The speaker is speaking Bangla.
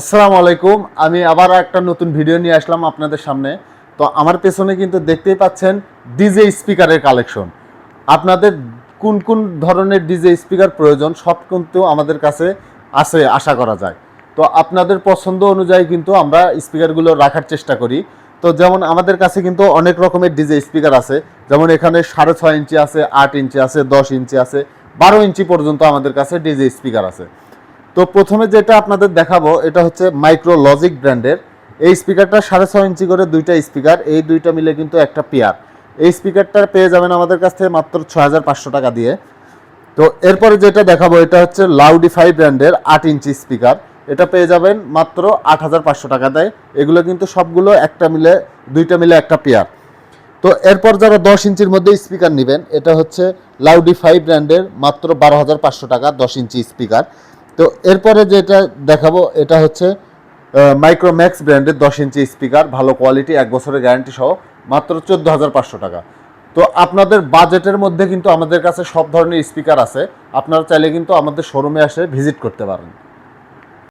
আসসালামু আলাইকুম। আমি আবার একটা নতুন ভিডিও নিয়ে আসলাম আপনাদের সামনে। তো আমার পেছনে কিন্তু দেখতেই পাচ্ছেন ডিজে স্পিকারের কালেকশন। আপনাদের কোন কোন ধরনের ডিজে স্পিকার প্রয়োজন সব কিন্তু আমাদের কাছে আছে আশা করা যায়। তো আপনাদের পছন্দ অনুযায়ী কিন্তু আমরা স্পিকারগুলো রাখার চেষ্টা করি। তো যেমন আমাদের কাছে কিন্তু অনেক রকমের ডিজে স্পিকার আছে, যেমন এখানে 6.5 ইঞ্চি আছে, 8 ইঞ্চি আছে, 10 ইঞ্চি আছে, 12 ইঞ্চি পর্যন্ত আমাদের কাছে ডিজে স্পিকার আছে। তো প্রথমে যেটা আপনাদের দেখাবো এটা হচ্ছে মাইক্রো লজিক ব্র্যান্ডের। এই স্পিকারটা 6.5 ইঞ্চি করে দুইটা স্পিকার, এই দুইটা মিলে কিন্তু একটা পেয়ার। এই স্পিকারটা পেয়ে যাবেন আমাদের কাছ থেকে মাত্র 6,500 টাকা দিয়ে। তো এরপরে যেটা দেখাবো এটা হচ্ছে লাউডিফাই ব্র্যান্ডের 8 ইঞ্চি স্পিকার। এটা পেয়ে যাবেন মাত্র 8,500 টাকা দেয়। এগুলো কিন্তু সবগুলো দুইটা মিলে একটা পেয়ার। তো এরপর যারা 10 ইঞ্চির মধ্যে স্পিকার নেবেন, এটা হচ্ছে লাউডিফাই ব্র্যান্ডের মাত্র 12,500 টাকা 10 ইঞ্চি স্পিকার। তো এরপরে যেটা দেখাবো এটা হচ্ছে মাইক্রোম্যাক্স ব্র্যান্ডের 10 ইঞ্চি স্পিকার, ভালো কোয়ালিটি, 1 বছরের গ্যারান্টি সহ, মাত্র 14,500 টাকা। তো আপনাদের বাজেটের মধ্যে কিন্তু আমাদের কাছে সব ধরনের স্পিকার আছে। আপনারা চাইলে কিন্তু আমাদের শোরুমে এসে ভিজিট করতে পারেন।